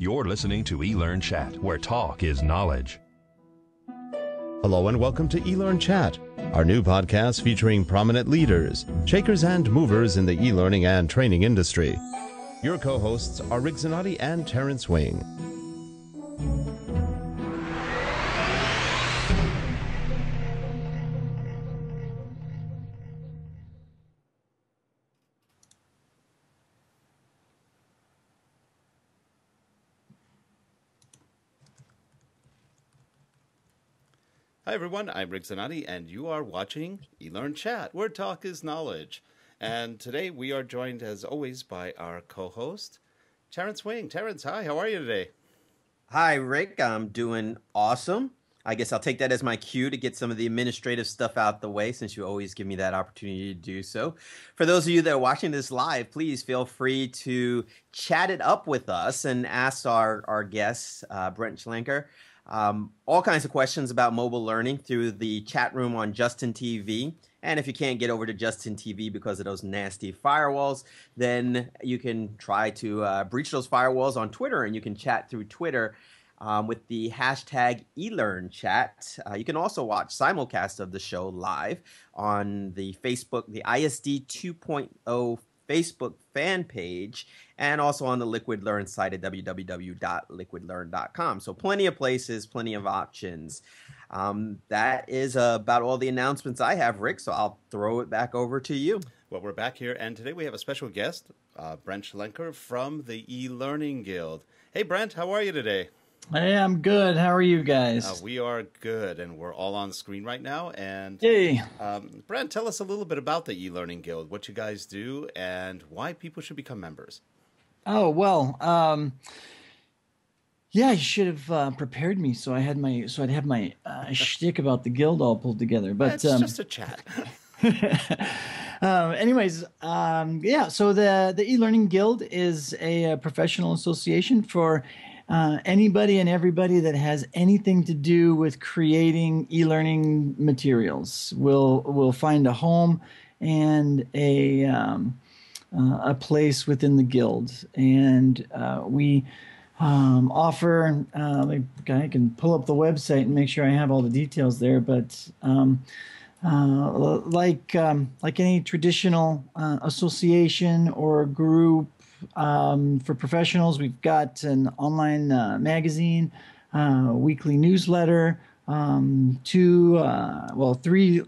You're listening to eLearnChat, where talk is knowledge. Hello and welcome to eLearnChat, our new podcast featuring prominent leaders, shakers and movers in the e-learning and training industry. Your co-hosts are Rick Zanotti and Terrence Wing. Hi everyone, I'm Rick Zanotti, and you are watching eLearnChat, where talk is knowledge. And today we are joined, as always, by our co-host, Terrence Wing. Terrence, hi, how are you today? Hi, Rick. I'm doing awesome. I guess I'll take that as my cue to get some of the administrative stuff out the way, since you always give me that opportunity to do so. For those of you that are watching this live, please feel free to chat it up with us and ask our guest, Brent Schlenker, all kinds of questions about mobile learning through the chat room on Justin TV. And if you can't get over to Justin TV because of those nasty firewalls, then you can try to breach those firewalls on Twitter, and you can chat through Twitter with the hashtag eLearnChat. You can also watch simulcast of the show live on the Facebook, the ISD 2.0 Facebook fan page, and also on the Liquid Learn site at www.liquidlearn.com. So plenty of places, plenty of options. That is about all the announcements I have, Rick, so I'll throw it back over to you. Well, we're back here, and today we have a special guest, Brent Schlenker from the eLearning Guild. Hey, Brent, how are you today? Hey, I'm good. How are you guys? We are good, and we're all on screen right now. And Yay. Brent, tell us a little bit about the eLearning Guild, what you guys do, and why people should become members. Oh, well, yeah, you should have prepared me so I'd have my shtick about the guild all pulled together. But it's just a chat. Anyways, yeah, so the eLearning Guild is a professional association for anybody and everybody that has anything to do with creating e-learning materials. Will find a home and a place within the guild, and we offer. I can pull up the website and make sure I have all the details there, but like any traditional association or group for professionals, we've got an online magazine, weekly newsletter, three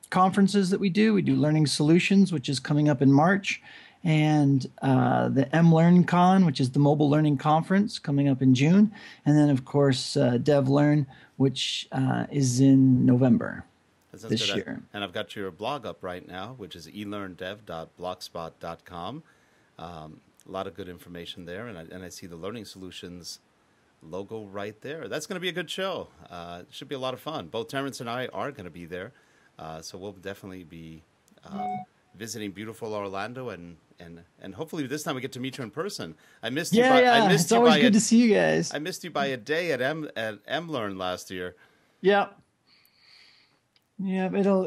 conferences that we do. We do Learning Solutions, which is coming up in March, and the eLearnCon, which is the Mobile Learning Conference, coming up in June, and then, of course, DevLearn, which is in November this year. And I've got your blog up right now, which is elearndev.blogspot.com. A lot of good information there, and I see the Learning Solutions logo right there. That's going to be a good show. It should be a lot of fun. Both Terrence and I are going to be there, so we'll definitely be visiting beautiful Orlando, and hopefully this time we get to meet you in person. I missed you. I missed it's always good to see you guys. I missed you by a day at eLearn last year. Yeah. Yeah, it'll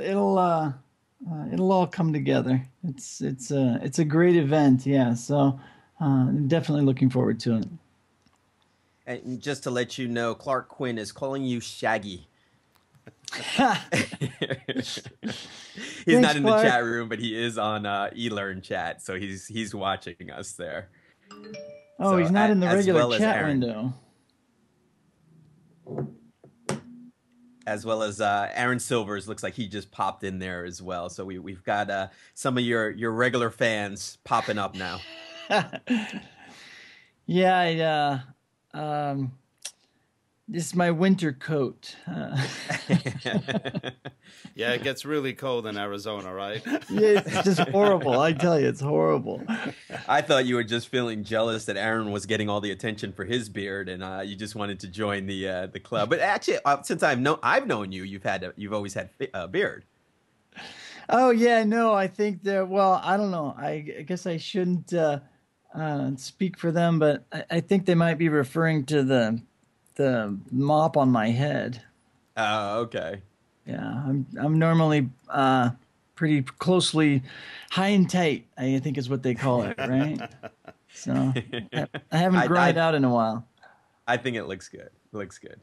all come together. It's a great event, yeah. So I'm definitely looking forward to it. And just to let you know, Clark Quinn is calling you Shaggy. He's not in the chat room, but he is on eLearnChat, so he's watching us there. Oh, so, he's not in the regular chat window. As well as Aaron Silvers, looks like he just popped in there as well. So we've got some of your regular fans popping up now. Yeah, this is my winter coat. Yeah, it gets really cold in Arizona, right? Yeah, it's just horrible. I tell you, it's horrible. I thought you were just feeling jealous that Aaron was getting all the attention for his beard, and you just wanted to join the club. But actually, since I've known you, you've always had a beard. Oh yeah, no, I think that. Well, I don't know. I guess I shouldn't speak for them, but I think they might be referring to the mop on my head. Oh, okay. Yeah, I'm normally pretty closely high and tight, I think is what they call it, right? So I haven't grown it out in a while. I think it looks good. Looks good.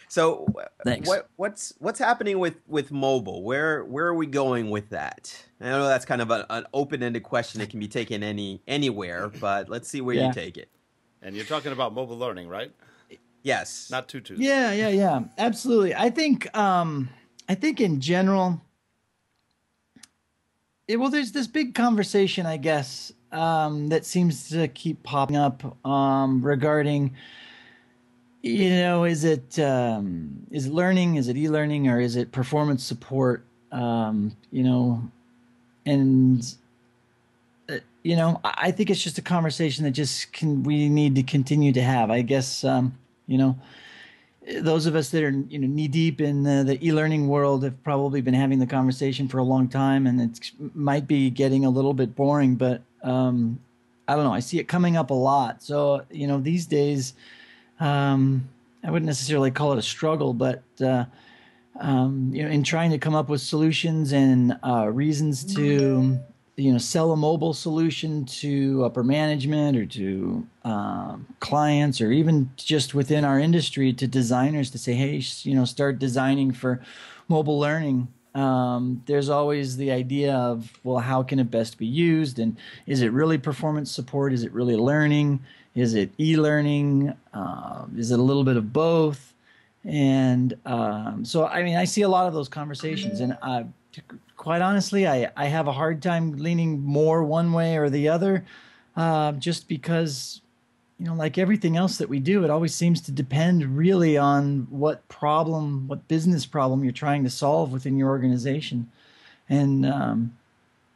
So Thanks. What's happening with mobile? Where are we going with that? I know that's kind of an open-ended question. It can be taken anywhere, but let's see where you take it. And you're talking about mobile learning, right? Yes. Not tutus. Yeah. Absolutely. I think in general, there's this big conversation, I guess, that seems to keep popping up regarding, is it learning, is it e-learning, or is it performance support? I think it's just a conversation that we need to continue to have. I guess, those of us that are knee deep in the e-learning world have probably been having the conversation for a long time, and it might be getting a little bit boring. But I don't know. I see it coming up a lot. So these days, I wouldn't necessarily call it a struggle, but in trying to come up with solutions and reasons to sell a mobile solution to upper management or to clients, or even just within our industry to designers to say, hey, start designing for mobile learning. There's always the idea of, well, how can it best be used? And is it really performance support? Is it really learning? Is it e-learning? Is it a little bit of both? And so, I see a lot of those conversations, and quite honestly, I have a hard time leaning more one way or the other, just because, like everything else that we do, it always seems to depend really on what business problem you're trying to solve within your organization, and and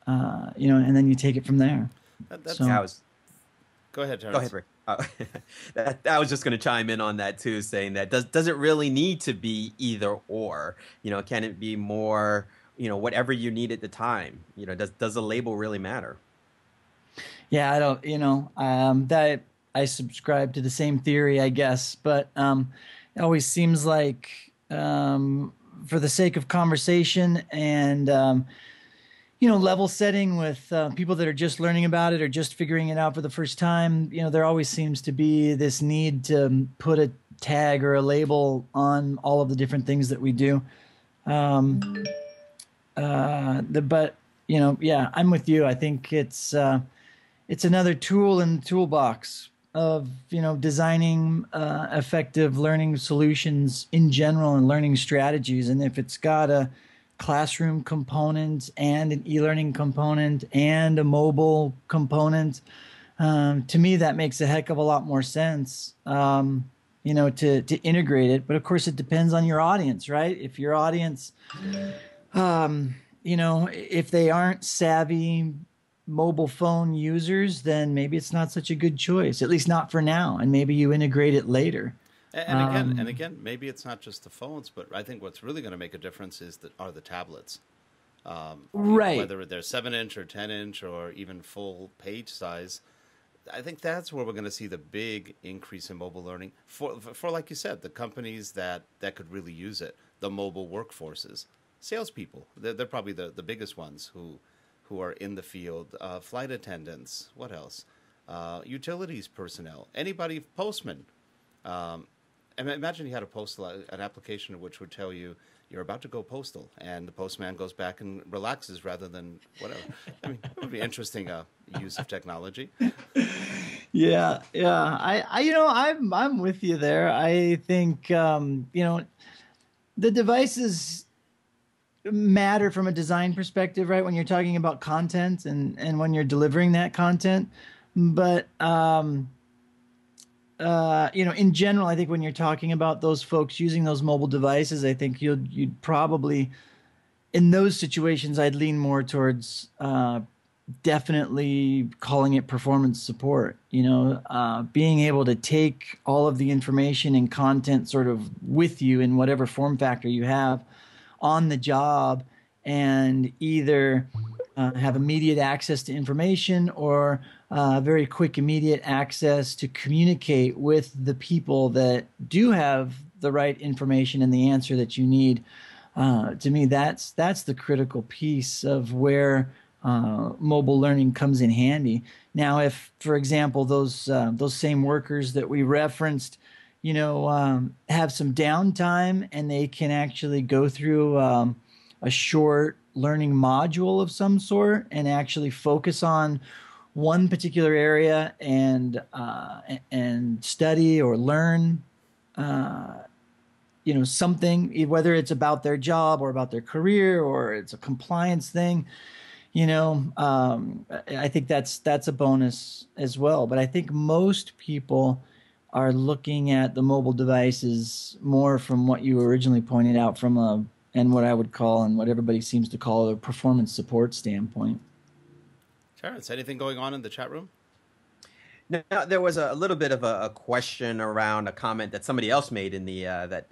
then you take it from there. Go ahead, Terrence. Go ahead, Rick. I was just going to chime in on that too, saying that does it really need to be either or? Can it be more? Whatever you need at the time. Does the label really matter? Yeah, I don't. That I subscribe to the same theory, I guess, but it always seems like, for the sake of conversation and level setting with people that are just learning about it or just figuring it out for the first time, there always seems to be this need to put a tag or a label on all of the different things that we do. I'm with you. I think it's another tool in the toolbox of designing effective learning solutions in general and learning strategies. And if it's got a classroom component and an e-learning component and a mobile component, to me that makes a heck of a lot more sense. To integrate it. But of course, it depends on your audience, right? If your audience, if they aren't savvy mobile phone users, then maybe it's not such a good choice, at least not for now. And maybe you integrate it later. And again, maybe it's not just the phones, but I think what's really going to make a difference are the tablets. Right. Whether they're 7-inch or 10-inch or even full page size. I think that's where we're going to see the big increase in mobile learning for like you said, the companies that could really use it, the mobile workforces, salespeople. They're probably the biggest ones who are in the field. Flight attendants. What else? Utilities personnel. Anybody, postmen. And imagine you had an application which would tell you you're about to go postal, and the postman goes back and relaxes rather than whatever. I mean, it would be interesting use of technology. Yeah. I'm with you there. I think the devices matter from a design perspective, right? When you're talking about content and when you're delivering that content, but in general, I think when you're talking about those folks using those mobile devices, I think you'd probably, in those situations, I'd lean more towards definitely calling it performance support. Being able to take all of the information and content sort of with you in whatever form factor you have on the job, and either have immediate access to information or very quick, immediate access to communicate with the people that do have the right information and the answer that you need. To me, that's the critical piece of where mobile learning comes in handy. Now, if, for example, those same workers that we referenced, have some downtime and they can actually go through a short learning module of some sort and actually focus on one particular area and study or learn something, whether it's about their job or about their career or it's a compliance thing, I think that's a bonus as well. But I think most people are looking at the mobile devices more from what you originally pointed out and what I would call and what everybody seems to call a performance support standpoint. Terrence, anything going on in the chat room? Now, there was a little bit of a question around a comment that somebody else made in the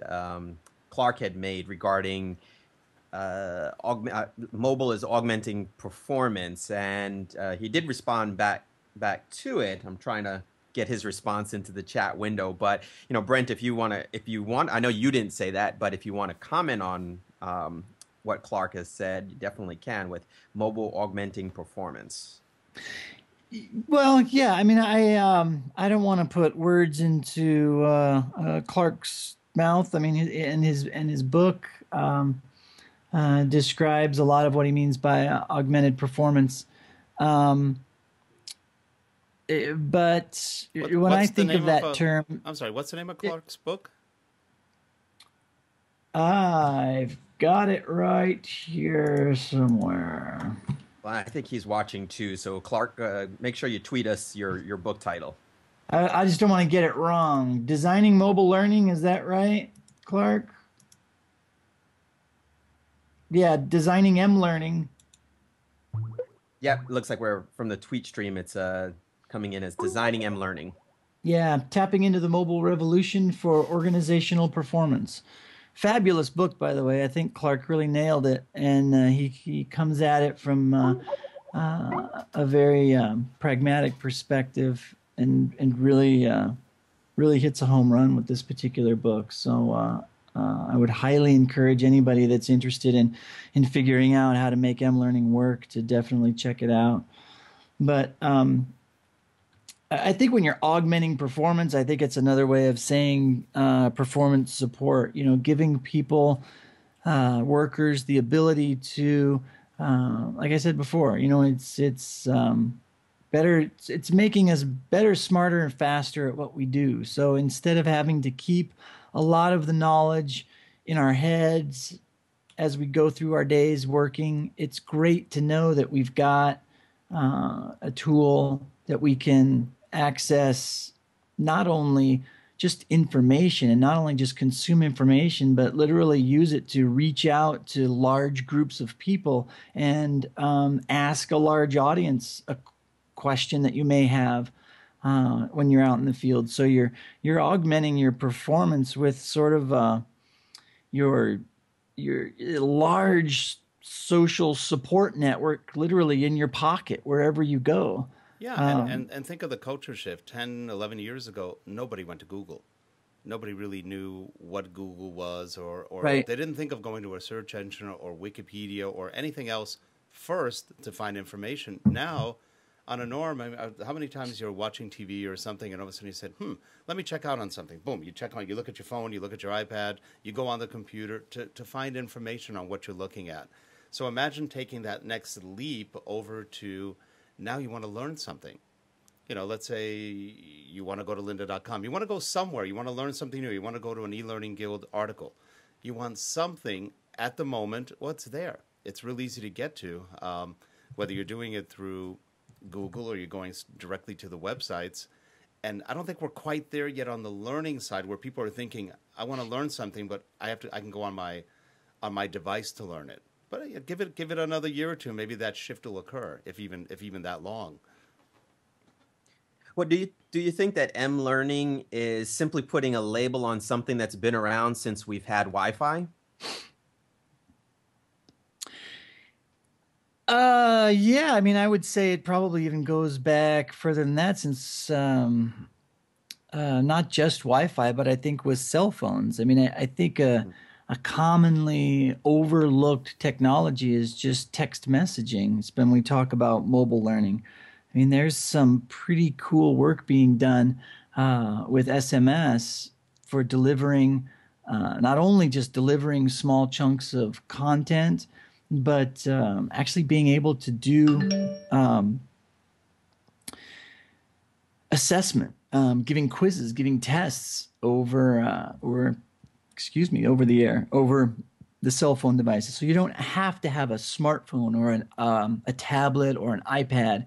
Clark had made regarding mobile is augmenting performance, and he did respond back to it. I'm trying to get his response into the chat window, but Brent, if you want, I know you didn't say that, but if you want to comment on what Clark has said, you definitely can with mobile augmenting performance. Well, yeah. I mean, I don't want to put words into Clark's mouth. I mean, in his book describes a lot of what he means by augmented performance. But when I think of that term, I'm sorry. What's the name of Clark's book? I've got it right here somewhere. Well, I think he's watching too. So Clark, make sure you tweet us your book title. I just don't want to get it wrong. Designing Mobile Learning, is that right, Clark? Yeah, Designing M-Learning. Yeah, looks like we're from the tweet stream. It's coming in as Designing M-Learning. Yeah, tapping into the mobile revolution for organizational performance. Fabulous book, by the way. I think Clark really nailed it, and he comes at it from a very pragmatic perspective, and really hits a home run with this particular book. So I would highly encourage anybody that's interested in figuring out how to make M-Learning work to definitely check it out. But I think when you're augmenting performance, I think it's another way of saying performance support. Giving people, workers, the ability to, like I said before, it's better. It's making us better, smarter, and faster at what we do. So instead of having to keep a lot of the knowledge in our heads as we go through our days working, it's great to know that we've got a tool that we can access not only just information and not only just consume information, but literally use it to reach out to large groups of people and ask a large audience a question that you may have when you're out in the field. So you're augmenting your performance with sort of your large social support network literally in your pocket wherever you go. Yeah, and think of the culture shift. 10, 11 years ago, nobody went to Google. Nobody really knew what Google was, or right. They didn't think of going to a search engine or Wikipedia or anything else first to find information. Now, on a norm, how many times you're watching TV or something and all of a sudden you said, let me check out on something. Boom, you look at your phone, you look at your iPad, you go on the computer to find information on what you're looking at. So imagine taking that next leap over to now you want to learn something. Let's say you want to go to lynda.com. You want to go somewhere. You want to learn something new. You want to go to an eLearning Guild article. You want something at the moment. What's there? It's real easy to get to, whether you're doing it through Google or you're going directly to the websites. And I don't think we're quite there yet on the learning side where people are thinking, I want to learn something, but I can go on my device to learn it. But give it another year or two. Maybe that shift will occur, if even that long. What do you think that M-Learning is simply putting a label on something that's been around since we've had Wi-Fi? Yeah. I mean, I would say it probably even goes back further than that, since not just Wi-Fi, but I think with cell phones. I mean, I think a commonly overlooked technology is just text messaging. It's when we talk about mobile learning. I mean, there's some pretty cool work being done with SMS for delivering, not only just delivering small chunks of content, but actually being able to do assessment, giving quizzes, giving tests over the air, over the cell phone devices. So you don't have to have a smartphone or a tablet or an iPad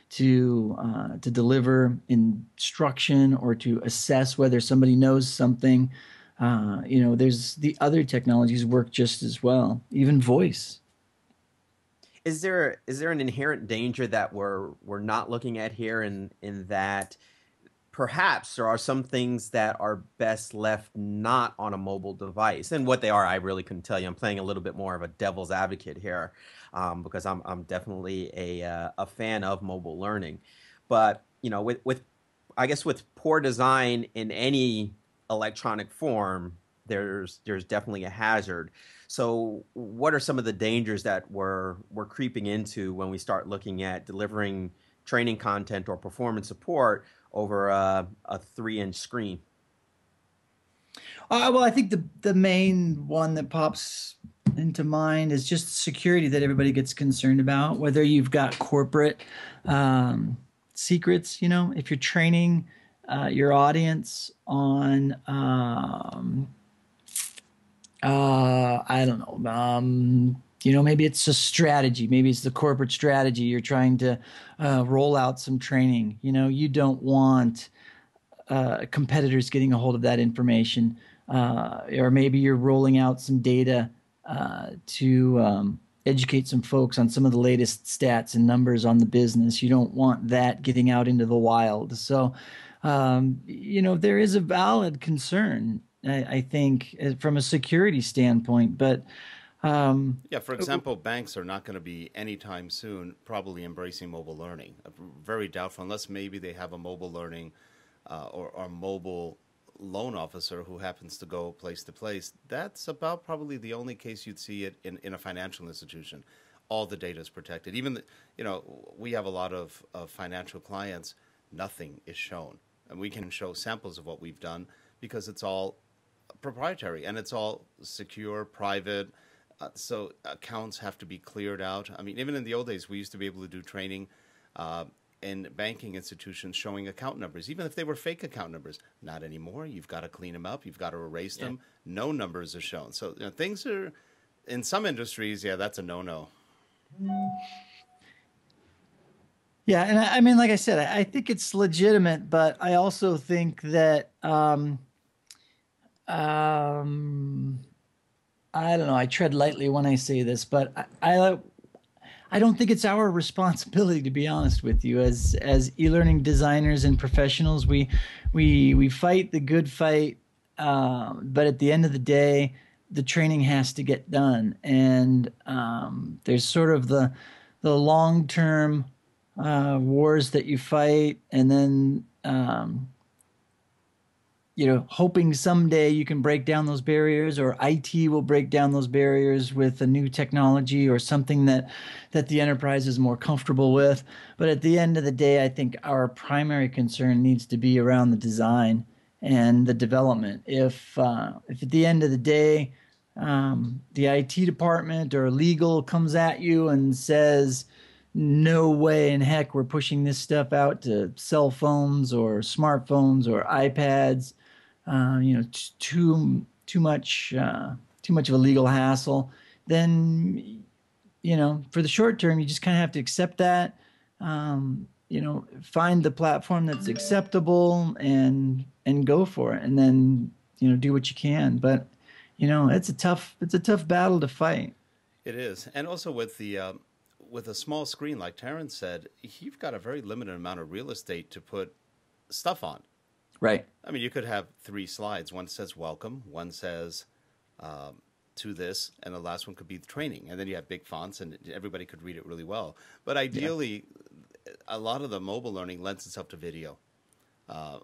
to deliver instruction or to assess whether somebody knows something. There's the other technologies work just as well, even voice. Is there an inherent danger that we're not looking at here in that perhaps there are some things that are best left not on a mobile device? And what they are, I really couldn't tell you. I'm playing a little bit more of a devil's advocate here, because I'm definitely a fan of mobile learning. But with I guess with poor design in any electronic form, there's definitely a hazard. So what are some of the dangers that we're creeping into when we start looking at delivering training content or performance support over a 3-inch screen? Well, I think the main one that pops into mind is just security that everybody gets concerned about, whether you've got corporate secrets, if you're training your audience on, I don't know, maybe it's a strategy, maybe it's the corporate strategy. You're trying to roll out some training. You don't want competitors getting a hold of that information, or maybe you're rolling out some data to educate some folks on some of the latest stats and numbers on the business. You don't want that getting out into the wild. So, there is a valid concern, I think, from a security standpoint. But yeah, for example, banks are not going to be anytime soon probably embracing mobile learning. Very doubtful, unless maybe they have a mobile learning or mobile loan officer who happens to go place to place. That's about probably the only case you'd see it in a financial institution. All the data is protected. Even, we have a lot of financial clients, nothing is shown. And we can show samples of what we've done because it's all proprietary and it's all secure, private. So accounts have to be cleared out. I mean, even in the old days, we used to be able to do training in banking institutions showing account numbers, even if they were fake account numbers. Not anymore. You've got to clean them up. You've got to erase them. No numbers are shown. So things are, in some industries, that's a no-no. Yeah, and I mean, like I said, I think it's legitimate, but I also think that I don't know. I tread lightly when I say this, but I don't think it's our responsibility, to be honest with you, as e-learning designers and professionals. We fight the good fight, but at the end of the day, the training has to get done, and there's sort of the long-term wars that you fight, and then hoping someday you can break down those barriers, or IT will break down those barriers with a new technology or something that the enterprise is more comfortable with. But at the end of the day, I think our primary concern needs to be around the design and the development. If at the end of the day, the IT department or legal comes at you and says, no way in heck we're pushing this stuff out to cell phones or smartphones or iPads, too much of a legal hassle, then for the short term you just kind of have to accept that, find the platform that's acceptable and go for it, and then do what you can. But it's a tough battle to fight. It is. And also with a small screen, like Terrence said, you've got a very limited amount of real estate to put stuff on. Right. I mean, you could have 3 slides. One says welcome, one says to this, and the last one could be the training. And then you have big fonts, and everybody could read it really well. But ideally, a lot of the mobile learning lends itself to video.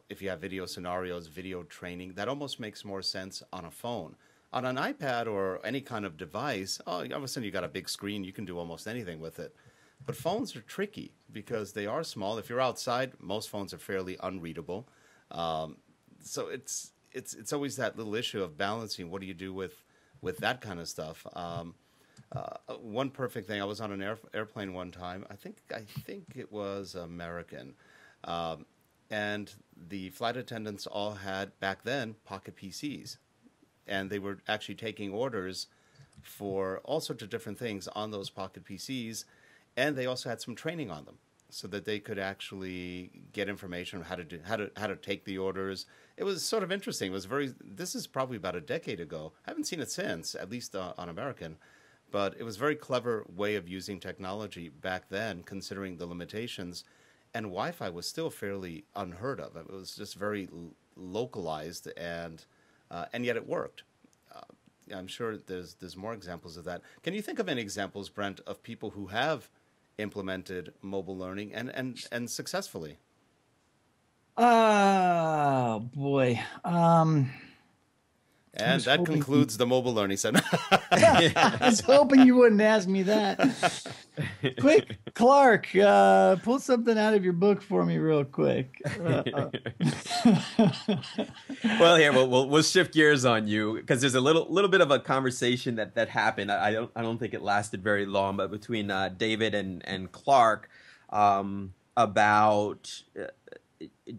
If you have video scenarios, video training, that almost makes more sense on a phone. On an iPad or any kind of device, all of a sudden you got a big screen, you can do almost anything with it. But phones are tricky because they are small. If you're outside, most phones are fairly unreadable. So it's always that little issue of balancing. What do you do with that kind of stuff? One perfect thing. I was on an airplane one time. I think it was American, and the flight attendants all had back then pocket PCs, and they were actually taking orders for all sorts of different things on those pocket PCs, and they also had some training on them so that they could actually get information on how to take the orders. It was sort of interesting. It was this is probably about a decade ago. I haven't seen it since, at least on American, but it was a very clever way of using technology back then, considering the limitations. And Wi-Fi was still fairly unheard of. It was just very localized, and yet it worked. I'm sure there's more examples of that. Can you think of any examples, Brent, of people who have implemented mobile learning and successfully? Oh boy. And that concludes the mobile learning center. I was hoping you wouldn't ask me that. Quick, Clark, pull something out of your book for me real quick. Well, here we'll shift gears on you because there's a little bit of a conversation that happened. I don't think it lasted very long, but between David and Clark about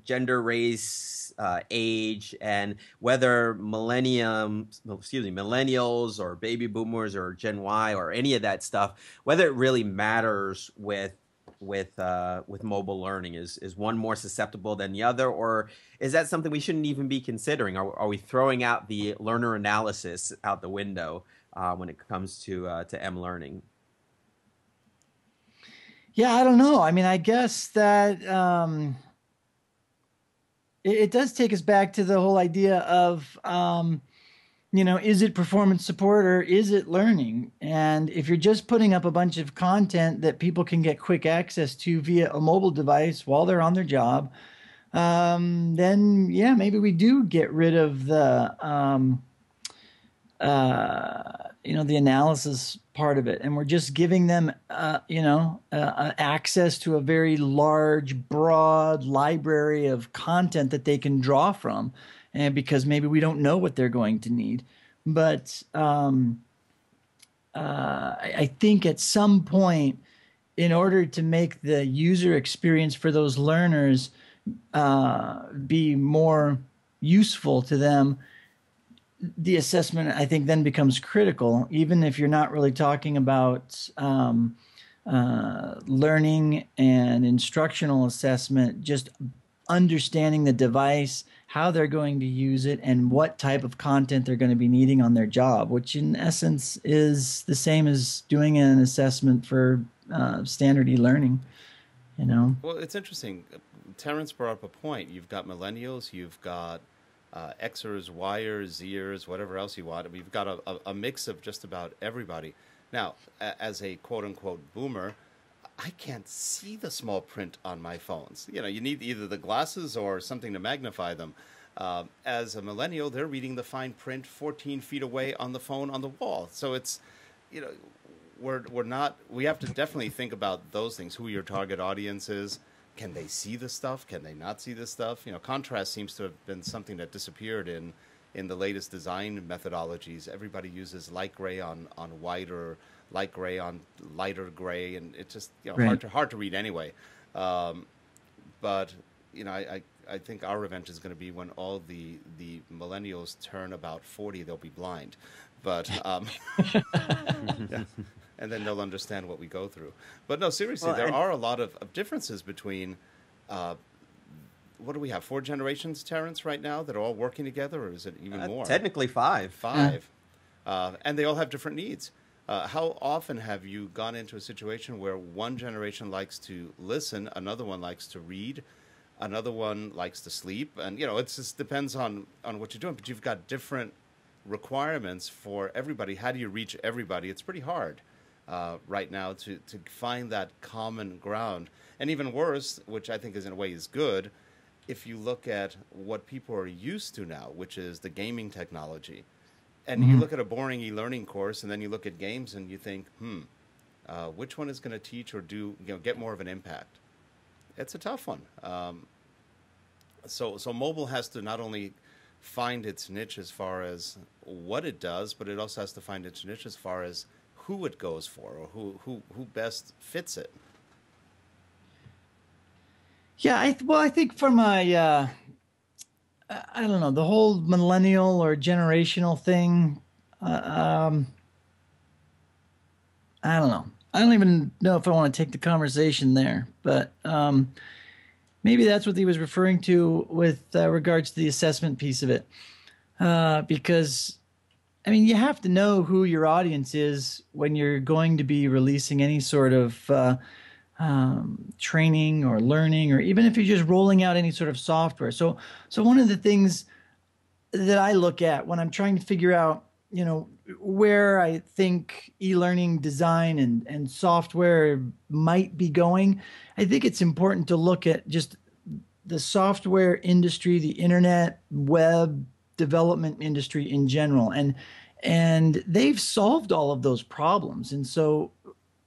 gender, race, age, and whether millennials or baby boomers or Gen Y or any of that stuff, whether it really matters with mobile learning. Is one more susceptible than the other, or is that something we shouldn't even be considering? Are we throwing out the learner analysis out the window when it comes to M-learning? Yeah, I don't know. I mean, I guess that it does take us back to the whole idea of, is it performance support or is it learning? And if you're just putting up a bunch of content that people can get quick access to via a mobile device while they're on their job, then yeah, maybe we do get rid of the analysis part of it, and we're just giving them access to a very large, broad library of content that they can draw from, and because maybe we don't know what they're going to need. But I think at some point, in order to make the user experience for those learners be more useful to them, the assessment, I think, then becomes critical, even if you're not really talking about learning and instructional assessment, just understanding the device, how they're going to use it, and what type of content they're going to be needing on their job, which in essence is the same as doing an assessment for standard e-learning, Well, it's interesting. Terrence brought up a point. You've got millennials, you've got Xers, Yers, Zers, whatever else you want. We've got a mix of just about everybody. Now, as a quote-unquote boomer, I can't see the small print on my phones. You need either the glasses or something to magnify them. As a millennial, they're reading the fine print 14 feet away on the phone on the wall. So it's, we have to definitely think about those things, who your target audience is. Can they see the stuff? Can they not see the stuff? Contrast seems to have been something that disappeared in the latest design methodologies. Everybody uses light gray on white or light gray on lighter gray, and it's just right. hard to read anyway. But I think our event is going to be when all the millennials turn about 40. They'll be blind, but yeah. And then they'll understand what we go through. But no, seriously, there are a lot of differences between, what do we have, 4 generations, Terrence, right now, that are all working together, or is it even more? Technically 5. 5. And they all have different needs. How often have you gone into a situation where one generation likes to listen, another one likes to read, another one likes to sleep? And, it just depends on what you're doing. But you've got different requirements for everybody. How do you reach everybody? It's pretty hard. Right now to find that common ground. And even worse, which I think is in a way is good, if you look at what people are used to now, which is the gaming technology. And you look at a boring e-learning course, and then you look at games, and you think, which one is going to teach or do get more of an impact? It's a tough one. So mobile has to not only find its niche as far as what it does, but it also has to find its niche as far as who it goes for, or who best fits it. Yeah, I think from a I don't know, the whole millennial or generational thing. I don't know. I don't even know if I want to take the conversation there, but maybe that's what he was referring to with regards to the assessment piece of it. Because, I mean, you have to know who your audience is when you're going to be releasing any sort of training or learning, or even if you're just rolling out any sort of software. So one of the things that I look at when I'm trying to figure out, where I think e-learning design and software might be going, I think it's important to look at just the software industry, the internet, web development industry in general. And they've solved all of those problems. And so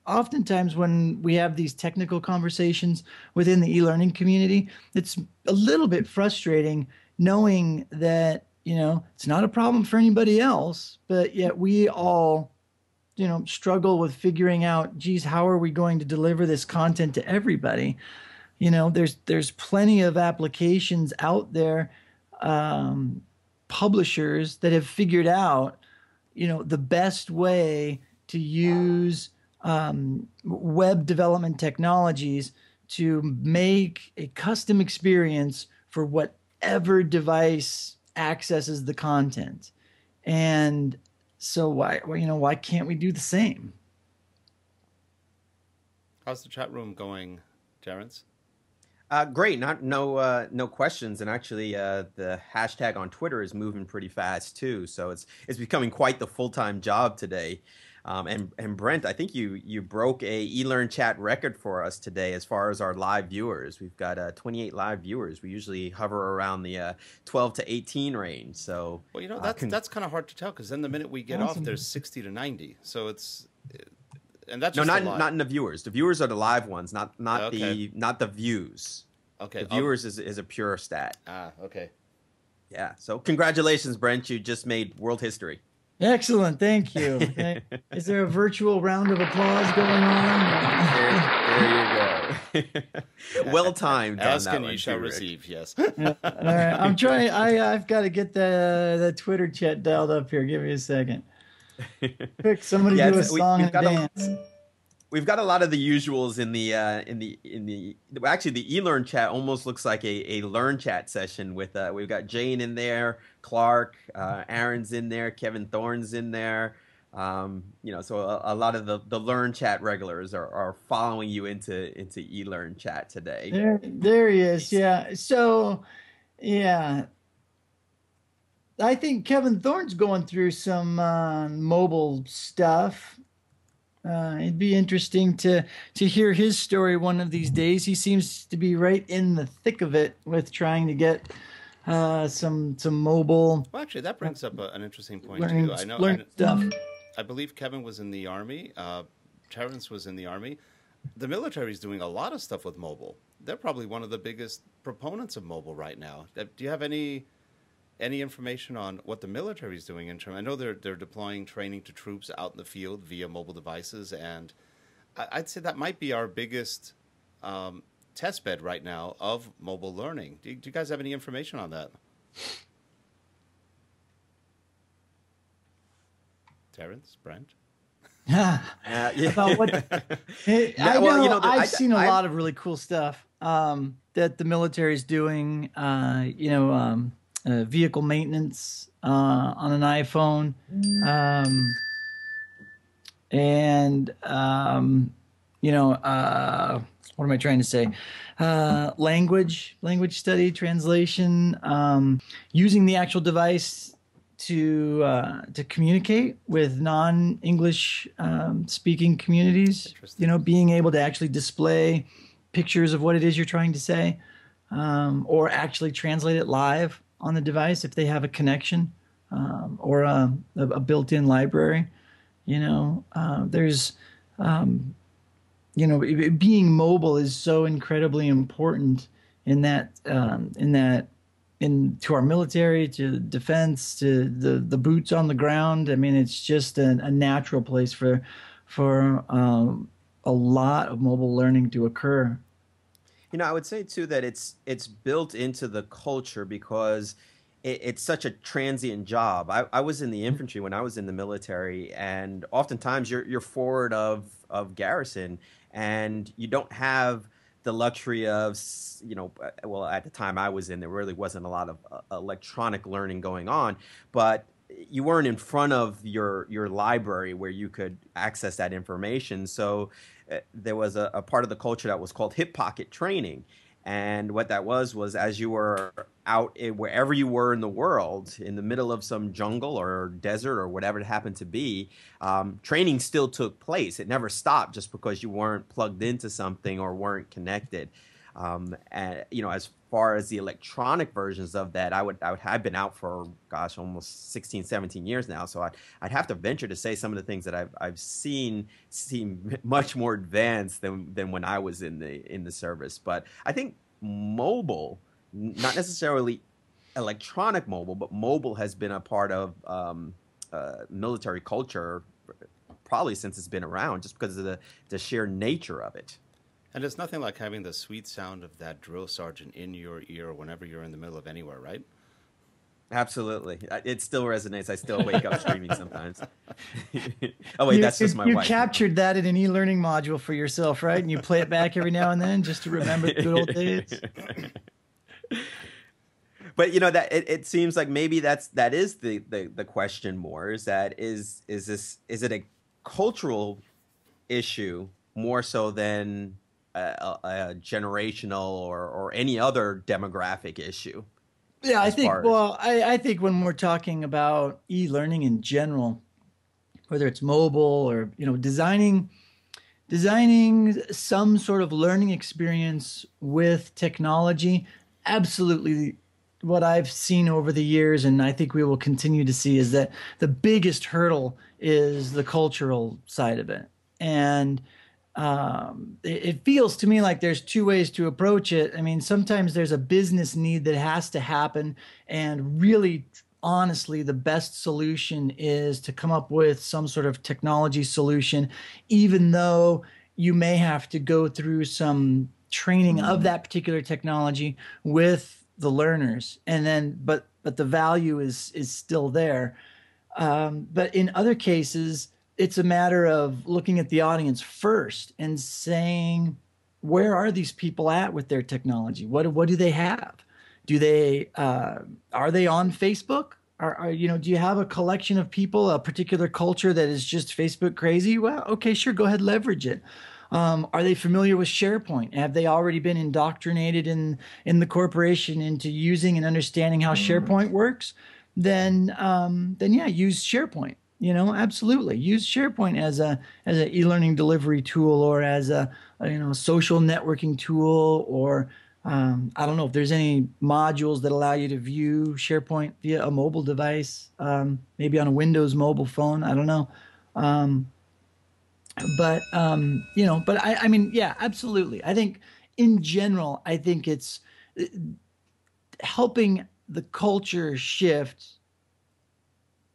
oftentimes when we have these technical conversations within the e-learning community, it's a little bit frustrating knowing that, it's not a problem for anybody else, but yet we all, struggle with figuring out, geez, how are we going to deliver this content to everybody? There's plenty of applications out there, publishers that have figured out, the best way to use web development technologies to make a custom experience for whatever device accesses the content. And so why can't we do the same? How's the chat room going, Terrence? Great. No questions. And actually, the hashtag on Twitter is moving pretty fast too. So it's becoming quite the full-time job today. And Brent, I think you broke a eLearnChat record for us today as far as our live viewers. We've got 28 live viewers. We usually hover around the 12 to 18 range. So that's kind of hard to tell, because then the minute we get off, there's 60 to 90. So and that's not in the viewers. The viewers are the live ones, not okay. the views. Okay, the viewers is a pure stat. Okay. Yeah. So congratulations, Brent. You just made world history. Excellent, thank you. Is there a virtual round of applause going on? There you go. Well timed. Ask and you shall receive. Yes. All right, I'm trying. I've got to get the Twitter chat dialed up here. Give me a second. Quick, somebody do a song and dance. We've got a lot of the usuals in the actually the eLearnChat almost looks like a LearnChat session with we've got Jane in there, Clark, Aaron's in there, Kevin Thorne's in there. So a lot of the LearnChat regulars are following you into eLearnChat today. There he is. Yeah. So yeah. I think Kevin Thorne's going through some mobile stuff. It'd be interesting to hear his story one of these days. He seems to be right in the thick of it with trying to get some mobile. Well, actually, that brings up an interesting point too. I know stuff. I believe Kevin was in the Army. Terrence was in the Army. The military is doing a lot of stuff with mobile. They're probably one of the biggest proponents of mobile right now. Do you have any information on what the military is doing in terms? I know they're deploying training to troops out in the field via mobile devices, and I'd say that might be our biggest test bed right now of mobile learning. Do you guys have any information on that? Terrence, Brent? Yeah. About what? I've seen a lot of really cool stuff that the military is doing. Vehicle maintenance on an iPhone, what am I trying to say? Language study, translation, using the actual device to communicate with non-English speaking communities. Being able to actually display pictures of what it is you're trying to say, or actually translate it live on the device if they have a connection. or a built-in library. There's being mobile is so incredibly important in to our military, to defense, to the boots on the ground. I mean, it's just a natural place for a lot of mobile learning to occur. I would say too that it's built into the culture because it's such a transient job. I was in the infantry when I was in the military, and oftentimes you're forward of garrison, and you don't have the luxury of, well, at the time I was in, there really wasn't a lot of electronic learning going on, but you weren't in front of your library where you could access that information. So there was a part of the culture that was called hip pocket training. And what that was as you were out wherever you were in the world, in the middle of some jungle or desert or whatever it happened to be, training still took place. It never stopped just because you weren't plugged into something or weren't connected. And as far as the electronic versions of that, I've been out for, gosh, almost 16, 17 years now. So I'd have to venture to say some of the things that I've seen seem much more advanced than when I was in the service. But I think mobile, not necessarily electronic mobile, but mobile has been a part of military culture probably since it's been around, just because of the sheer nature of it. And it's nothing like having the sweet sound of that drill sergeant in your ear whenever you're in the middle of anywhere, right? Absolutely. It still resonates. I still wake up screaming sometimes. Oh, wait, that's just my wife. You captured that in an e-learning module for yourself, right? And you play it back every now and then just to remember the good old days. But that it seems like maybe that is the question more, is it a cultural issue more so than a generational or any other demographic issue? Yeah, I think when we're talking about e-learning in general, whether it's mobile or designing some sort of learning experience with technology, absolutely. What I've seen over the years, and I think we will continue to see, is that the biggest hurdle is the cultural side of it. And it feels to me like there's two ways to approach it. I mean, sometimes there's a business need that has to happen, and really, honestly, the best solution is to come up with some sort of technology solution, even though you may have to go through some training of that particular technology with the learners, and then but the value is still there. But in other cases, it's a matter of looking at the audience first and saying, where are these people at with their technology? What do they have? Do they are they on Facebook? Do you have a collection of people, a particular culture that is just Facebook crazy? Well, okay, sure, go ahead, leverage it. Are they familiar with SharePoint? Have they already been indoctrinated in the corporation into using and understanding how SharePoint works? Then yeah, use SharePoint. Absolutely use SharePoint as an e-learning delivery tool, or as a social networking tool, or I don't know if there's any modules that allow you to view SharePoint via a mobile device, maybe on a Windows mobile phone. I don't know. But I mean, yeah, absolutely. I think in general, I think it's helping the culture shift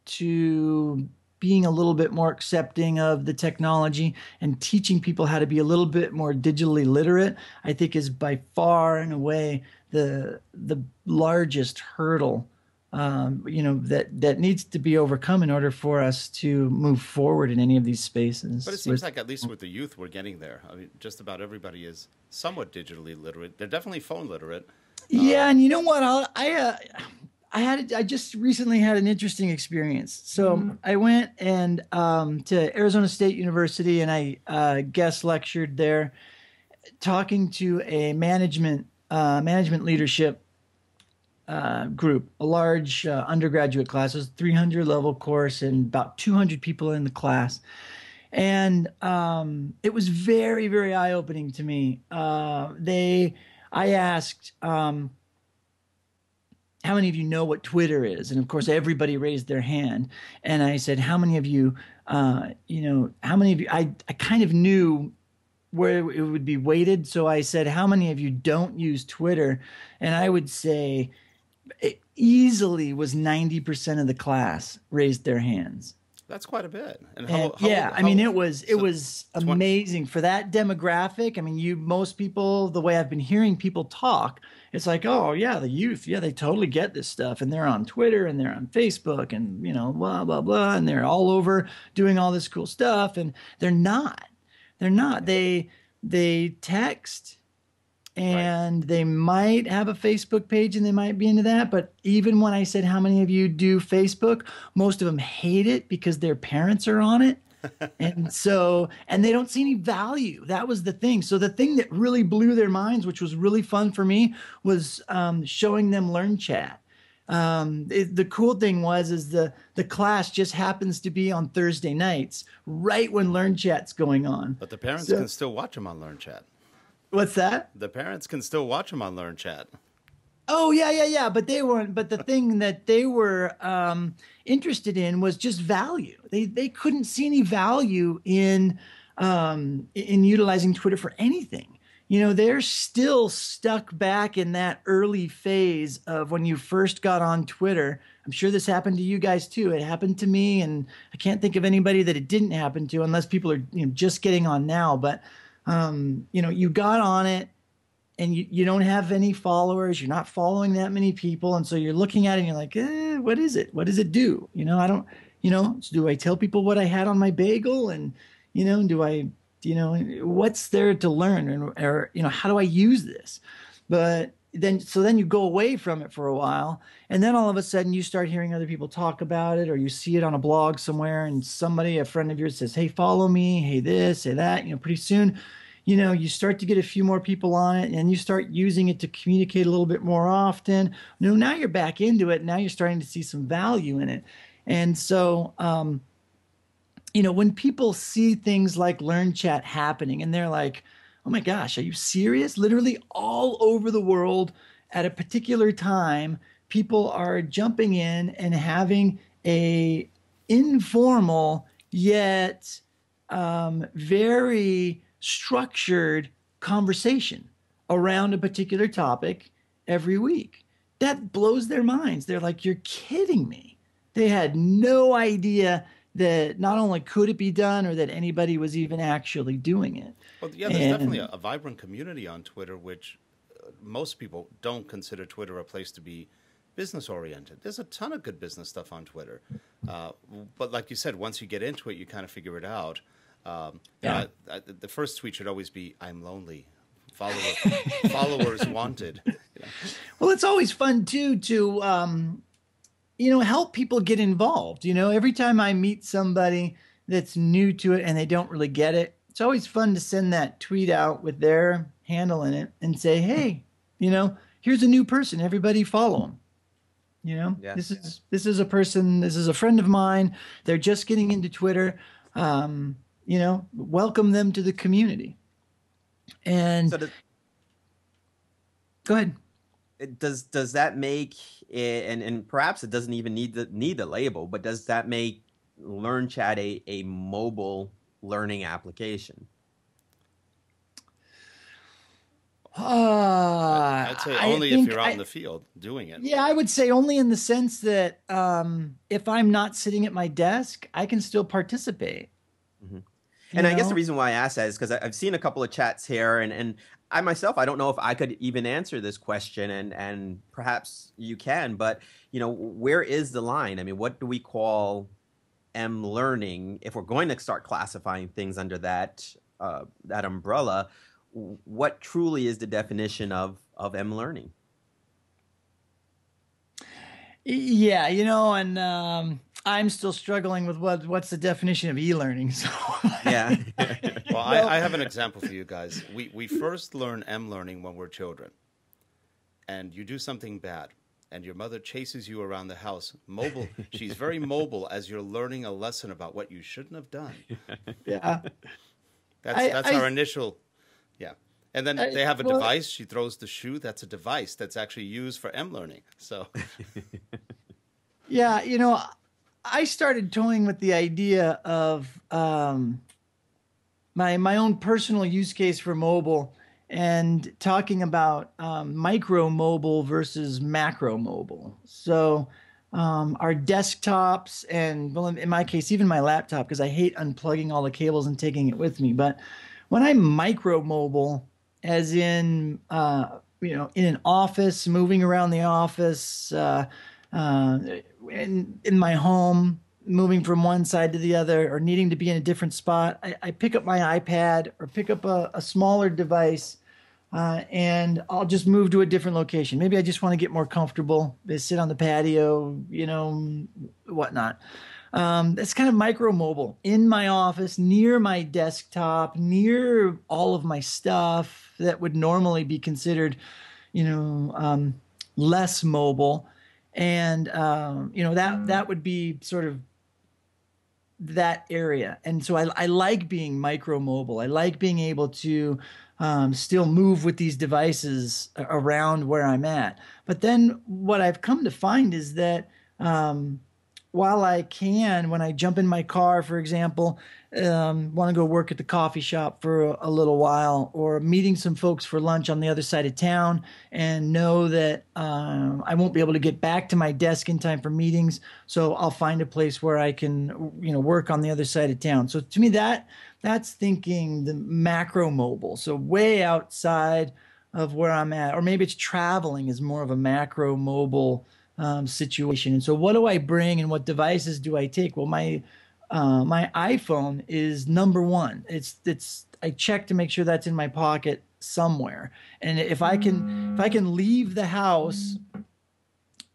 to being a little bit more accepting of the technology and teaching people how to be a little bit more digitally literate, I think is by far and away the largest hurdle that needs to be overcome in order for us to move forward in any of these spaces. But it seems like, at least with the youth, we're getting there. I mean, just about everybody is somewhat digitally literate. They're definitely phone literate. Yeah, and you know what? I just recently had an interesting experience. So I went to Arizona State University, and I guest lectured there, talking to a management leadership group, a large undergraduate class. It was a 300 level course and about 200 people in the class. And it was very, very eye-opening to me. I asked, how many of you know what Twitter is? And of course, everybody raised their hand. And I said, how many of you, how many of you, I kind of knew where it would be weighted. So I said, how many of you don't use Twitter? And I would say it easily was 90% of the class raised their hands. That's quite a bit. And it was amazing for that demographic. I mean, most people, the way I've been hearing people talk, it's like, oh yeah, the youth, yeah, they totally get this stuff, and they're on Twitter and they're on Facebook and blah blah blah, and they're all over doing all this cool stuff, and they're not. They text, and they might have a Facebook page and they might be into that. But even when I said, how many of you do Facebook, most of them hate it because their parents are on it. And they don't see any value. That was the thing. So the thing that really blew their minds, which was really fun for me, was showing them eLearnChat. The cool thing is the class just happens to be on Thursday nights, right when eLearnChat's going on. But the parents can still watch them on eLearnChat. What's that? The parents can still watch them on eLearnChat. Oh, yeah. But they weren't. But the thing that they were interested in was just value. They couldn't see any value in utilizing Twitter for anything. They're still stuck back in that early phase of when you first got on Twitter. I'm sure this happened to you guys too. It happened to me, and I can't think of anybody that it didn't happen to, unless people are just getting on now. But you got on it, and you don't have any followers. You're not following that many people, and so you're looking at it and you're like, what is it? What does it do? I don't. Do I tell people what I had on my bagel, and do I? What's there to learn, or how do I use this? But then you go away from it for a while, and then all of a sudden you start hearing other people talk about it, or you see it on a blog somewhere, and a friend of yours says, hey, follow me, hey this, hey that. Pretty soon, you start to get a few more people on it, and you start using it to communicate a little bit more often. Now you're back into it. Now you're starting to see some value in it. And so, when people see things like eLearnChat happening, and they're like, oh my gosh, are you serious? Literally all over the world at a particular time, people are jumping in and having a informal yet very structured conversation around a particular topic every week. That blows their minds. They're like, you're kidding me. They had no idea that not only could it be done, or that anybody was even actually doing it. Well, yeah, there's definitely a vibrant community on Twitter, which most people don't consider Twitter a place to be business-oriented. There's a ton of good business stuff on Twitter. But like you said, once you get into it, you kind of figure it out. The first tweet should always be, I'm lonely. Followers wanted. Well, it's always fun, too, to help people get involved. Every time I meet somebody that's new to it and they don't really get it, it's always fun to send that tweet out with their handle in it and say, hey, here's a new person. Everybody follow them. This is a person, this is a friend of mine. They're just getting into Twitter. Welcome them to the community. And go ahead. Does that make it, and perhaps it doesn't even need the label, but does that make eLearnChat a mobile learning application? I'd say only if you're out in the field doing it. Yeah, I would say only in the sense that if I'm not sitting at my desk, I can still participate. Mm-hmm. And I guess the reason why I asked that is because I've seen a couple of chats here, and I myself, I don't know if I could even answer this question, and perhaps you can, but where is the line? I mean, what do we call M-learning if we're going to start classifying things under that umbrella? What truly is the definition of M-learning? Yeah, and I'm still struggling with what's the definition of e-learning. So yeah. Well, I have an example for you guys. We first learn M-learning when we're children, and you do something bad, and your mother chases you around the house. Mobile. She's very mobile as you're learning a lesson about what you shouldn't have done. Yeah. That's our initial. Yeah. And then they have a well, device. She throws the shoe. That's a device that's actually used for M-learning. So, yeah, I started toying with the idea of my own personal use case for mobile and talking about micro mobile versus macro mobile. So our desktops and, well, in my case, even my laptop, because I hate unplugging all the cables and taking it with me. But when I micro mobile, as in, in an office, moving around the office, uh, in my home, moving from one side to the other, or needing to be in a different spot, I pick up my iPad or pick up a smaller device, and I'll just move to a different location. Maybe I just want to get more comfortable, sit on the patio, whatnot. It's kind of micro mobile in my office, near my desktop, near all of my stuff that would normally be considered, less mobile. And, that would be sort of that area. And so I like being micro mobile. I like being able to still move with these devices around where I'm at. But then what I've come to find is that while I can, when I jump in my car, for example, want to go work at the coffee shop for a little while, or meeting some folks for lunch on the other side of town, and know that I won't be able to get back to my desk in time for meetings, so I'll find a place where I can, work on the other side of town. So to me, that's thinking the macro mobile, so way outside of where I'm at, or maybe it's traveling is more of a macro mobile situation. And so what do I bring and what devices do I take? Well, my iPhone is number one. I check to make sure that's in my pocket somewhere. And if I can leave the house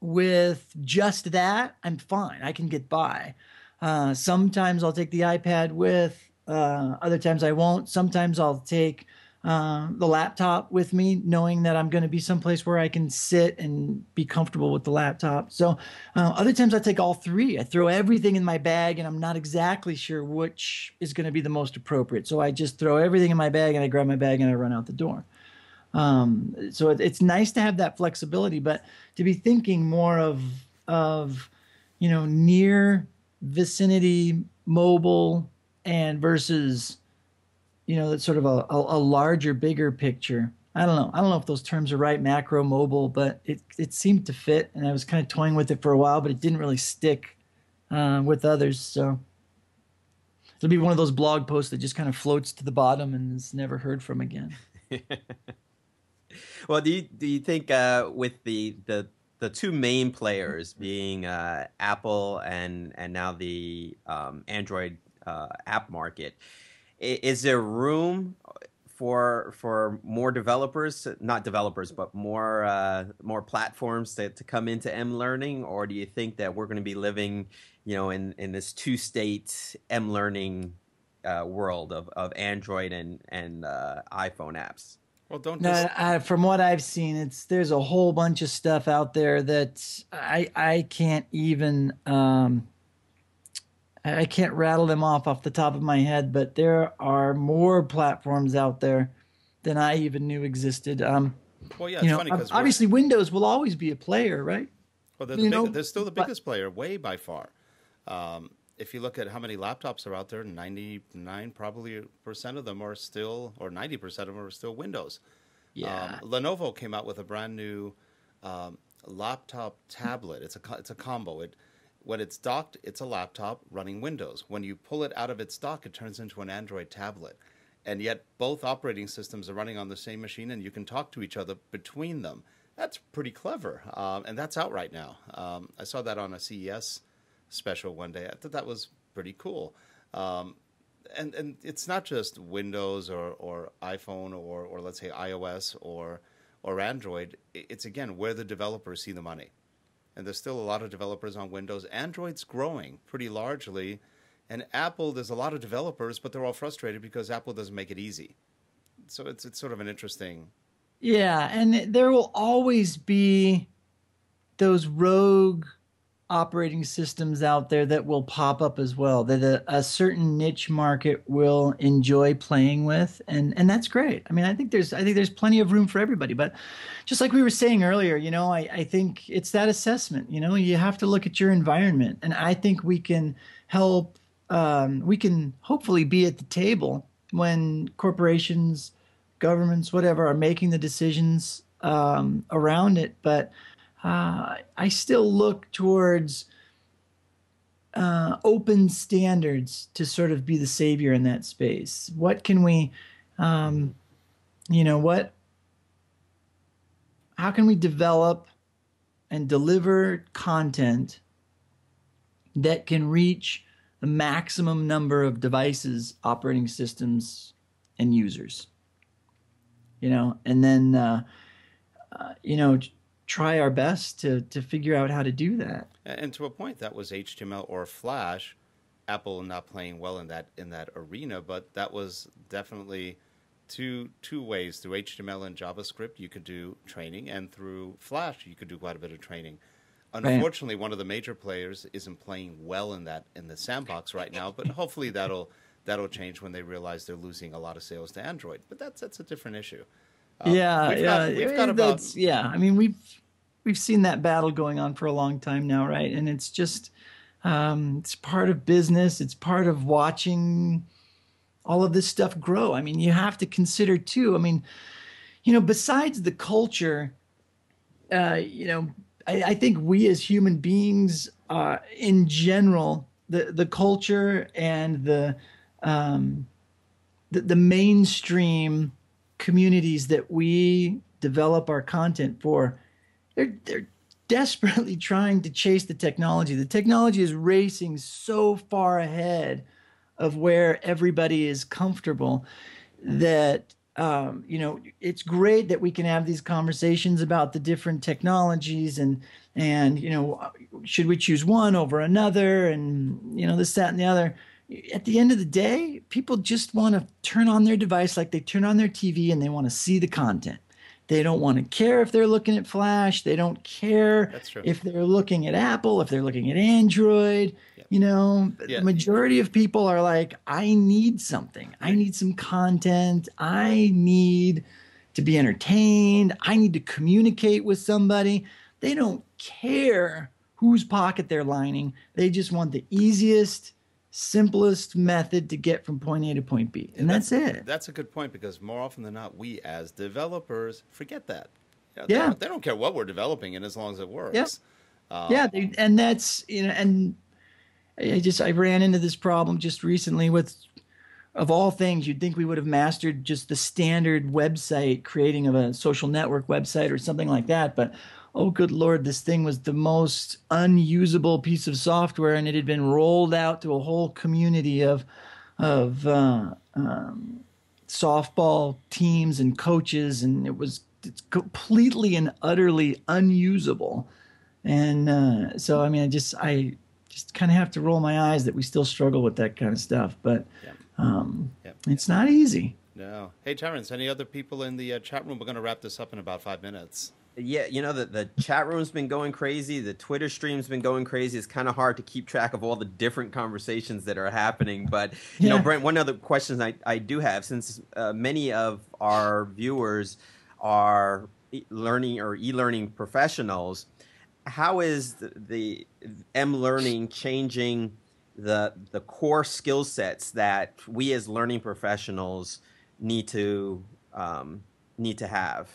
with just that, I'm fine. I can get by. Sometimes I'll take the iPad with, other times I won't. Sometimes I'll take the laptop with me, knowing that I'm going to be someplace where I can sit and be comfortable with the laptop. So other times I take all three. I throw everything in my bag, and I'm not exactly sure which is going to be the most appropriate. So I just throw everything in my bag, and I grab my bag, and I run out the door. So it's nice to have that flexibility, but to be thinking more of near vicinity mobile and versus that's sort of a larger, bigger picture. I don't know. I don't know if those terms are right, macro, mobile, but it seemed to fit, and I was kind of toying with it for a while, but it didn't really stick with others. So it'll be one of those blog posts that just kind of floats to the bottom and is never heard from again. Well, do you think with the two main players being Apple and now the Android app market, is there room for more developers, not developers, but more platforms to come into M-learning? Or do you think that we're going to be living, in this two-state M-learning world of Android and iPhone apps? Well, from what I've seen, there's a whole bunch of stuff out there that I can't even I can't rattle them off the top of my head, but there are more platforms out there than I even knew existed. Well, yeah, it's funny because obviously Windows will always be a player, right? Well, they're still the biggest player, way by far. If you look at how many laptops are out there, 99 probably % of them are still, or 90% of them are still Windows. Yeah. Lenovo came out with a brand new laptop tablet. It's a combo. When it's docked, it's a laptop running Windows. When you pull it out of its dock, it turns into an Android tablet. And yet both operating systems are running on the same machine, and you can talk to each other between them. That's pretty clever, and that's out right now. I saw that on a CES special one day. I thought that was pretty cool. And it's not just Windows or iPhone or let's say iOS or Android. It's, again, where the developers see the money. And there's still a lot of developers on Windows. Android's growing pretty largely. And Apple, there's a lot of developers, but they're all frustrated because Apple doesn't make it easy. So it's sort of an interesting... Yeah, and there will always be those rogue operating systems out there that will pop up as well, that a certain niche market will enjoy playing with, and that's great. I mean, I think there's plenty of room for everybody. But just like we were saying earlier, I think it's that assessment. You have to look at your environment, and I think we can help. We can hopefully be at the table when corporations, governments, whatever, are making the decisions around it. But I still look towards open standards to sort of be the savior in that space. What can we, how can we develop and deliver content that can reach the maximum number of devices, operating systems, and users? And then, try our best to figure out how to do that. And to a point, that was HTML or Flash. Apple not playing well in that arena, but that was definitely two ways. Through HTML and JavaScript, you could do training, and through Flash, you could do quite a bit of training. Unfortunately, one of the major players isn't playing well in the sandbox right now, but hopefully that'll change when they realize they're losing a lot of sales to Android. But that's a different issue. We've got about. I mean, we've seen that battle going on for a long time now, right? And it's just it's part of business. It's part of watching all of this stuff grow. I mean, you have to consider too. I mean, besides the culture, I think we as human beings, in general, the culture and the mainstream communities that we develop our content for, they're desperately trying to chase the technology. The technology is racing so far ahead of where everybody is comfortable that it's great that we can have these conversations about the different technologies and should we choose one over another, and this, that, and the other. At the end of the day, people just want to turn on their device like they turn on their TV, and they want to see the content. They don't want to care if they're looking at Flash. They don't care if they're looking at Apple, if they're looking at Android. The majority of people are like, I need something. I need some content. I need to be entertained. I need to communicate with somebody. They don't care whose pocket they're lining. They just want the easiest, simplest method to get from point A to point B. And that's it. That's a good point, because more often than not, we as developers forget that. They don't care what we're developing in as long as it works. And that's, and I ran into this problem just recently with, of all things, you'd think we would have mastered just the standard website creating of a social network website or something like that. But oh, good Lord, this thing was the most unusable piece of software, and it had been rolled out to a whole community of softball teams and coaches, and it's completely and utterly unusable. And so, I mean, I just kind of have to roll my eyes that we still struggle with that kind of stuff. But it's not easy. No. Hey, Terrence, any other people in the chat room? We're going to wrap this up in about 5 minutes. Yeah, the chat room's been going crazy. The Twitter stream's been going crazy. It's kind of hard to keep track of all the different conversations that are happening. But, Brent, one other question I do have, since many of our viewers are learning or e-learning professionals, how is the M-learning changing the core skill sets that we as learning professionals need to have?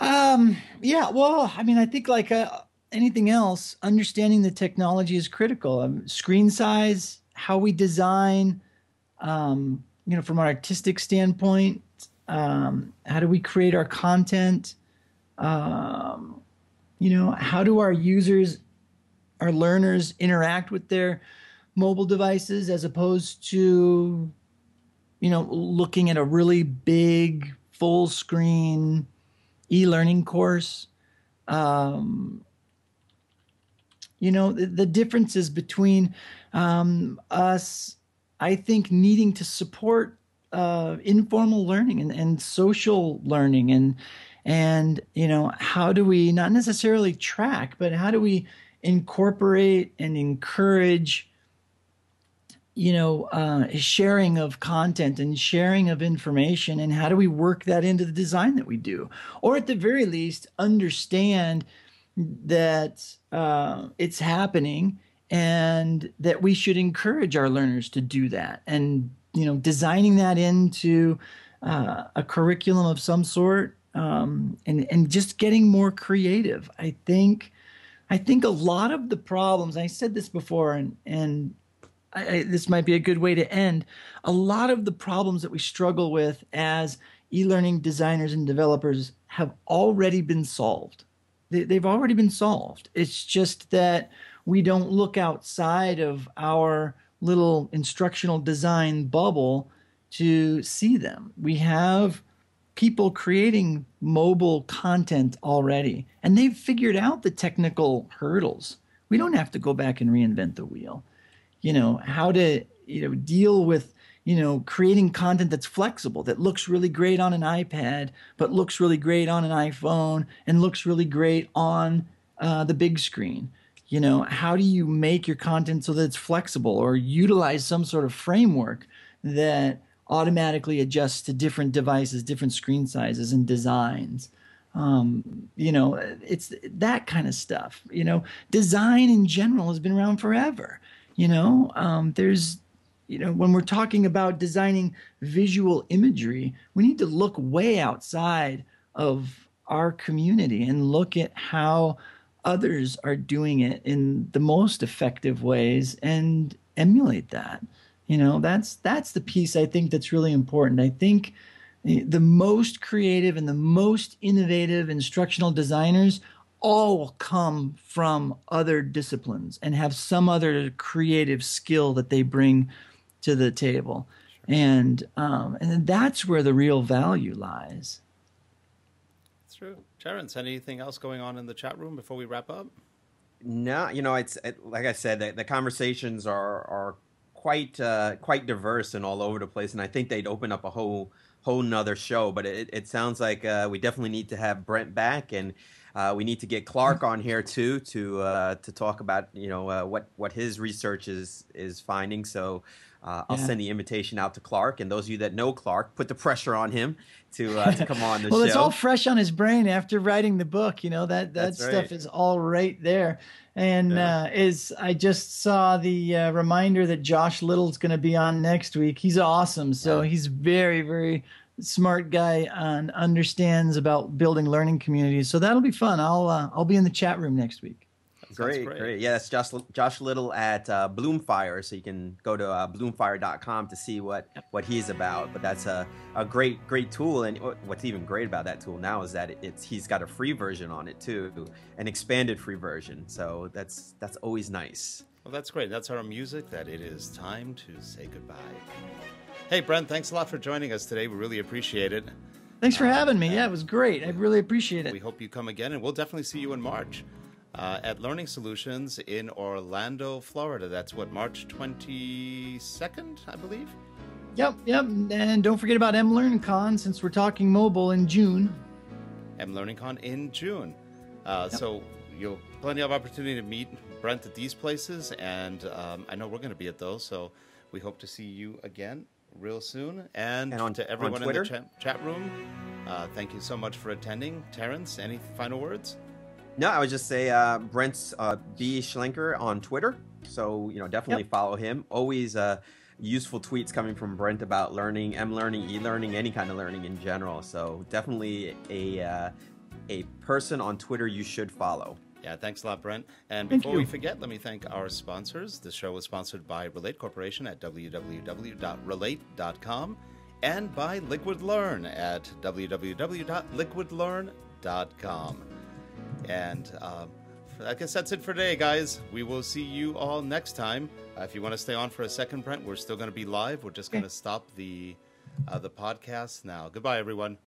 Well, I mean, I think like anything else, understanding the technology is critical. Screen size, how we design, from an artistic standpoint, how do we create our content? How do our users, our learners interact with their mobile devices as opposed to, looking at a really big full screen e-learning course. The differences between us, I think, needing to support informal learning and social learning And, how do we not necessarily track, but how do we incorporate and encourage, sharing of content and sharing of information, and how do we work that into the design that we do? Or at the very least, understand that it's happening and that we should encourage our learners to do that, and designing that into a curriculum of some sort, and just getting more creative. I think a lot of the problems, I said this before, and this might be a good way to end. A lot of the problems that we struggle with as e-learning designers and developers have already been solved. They've already been solved. It's just that we don't look outside of our little instructional design bubble to see them. We have people creating mobile content already, and they've figured out the technical hurdles. We don't have to go back and reinvent the wheel. How to, deal with, creating content that's flexible, that looks really great on an iPad, but looks really great on an iPhone and looks really great on the big screen. How do you make your content so that it's flexible, or utilize some sort of framework that automatically adjusts to different devices, different screen sizes and designs? It's that kind of stuff. Design in general has been around forever. There's, when we're talking about designing visual imagery, we need to look way outside of our community and look at how others are doing it in the most effective ways and emulate that. That's the piece I think that's really important. I think the most creative and the most innovative instructional designers all come from other disciplines and have some other creative skill that they bring to the table. Sure. And that's where the real value lies. That's true. Terrence, anything else going on in the chat room before we wrap up? No, it's like I said, the conversations are quite diverse and all over the place, and I think they'd open up a whole nother show. But it sounds like we definitely need to have Brent back, and we need to get Clark on here too to talk about what his research is finding. So I'll send the invitation out to Clark, and those of you that know Clark, put the pressure on him to come on the show. Well, it's all fresh on his brain after writing the book. That stuff is all right there. And I just saw the reminder that Josh Little's going to be on next week. He's awesome. So he's very, very smart guy and understands about building learning communities. So that'll be fun. I'll be in the chat room next week. Great. Yeah, that's Josh Little at Bloomfire. So you can go to bloomfire.com to see what he's about. But that's a great tool. And what's even great about that tool now is that he's got a free version on it too, an expanded free version. So that's always nice. Well, that's great. That's our music. That it is time to say goodbye. Hey, Brent, thanks a lot for joining us today. We really appreciate it. Thanks for having me. Yeah, it was great. I really appreciate it. We hope you come again, and we'll definitely see you in March. At Learning Solutions in Orlando, Florida. That's March 22nd, I believe? Yep. And don't forget about eLearnCon, since we're talking mobile, in June. eLearnCon in June. So you'll plenty of opportunity to meet Brent at these places, and I know we're going to be at those, so we hope to see you again real soon. And to everyone in the chat room, thank you so much for attending. Terrence, any final words? No, I would just say Brent's B. Schlenker on Twitter. So, definitely follow him. Always useful tweets coming from Brent about learning, learning, e-learning, any kind of learning in general. So definitely a person on Twitter you should follow. Yeah, thanks a lot, Brent. And before we forget, let me thank our sponsors. The show is sponsored by Relate Corporation at www.relate.com and by Liquid Learn at www.liquidlearn.com. And I guess that's it for today, guys. We will see you all next time. If you want to stay on for a second, Brent, we're still going to be live. We're just going to stop the podcast now. Goodbye, everyone.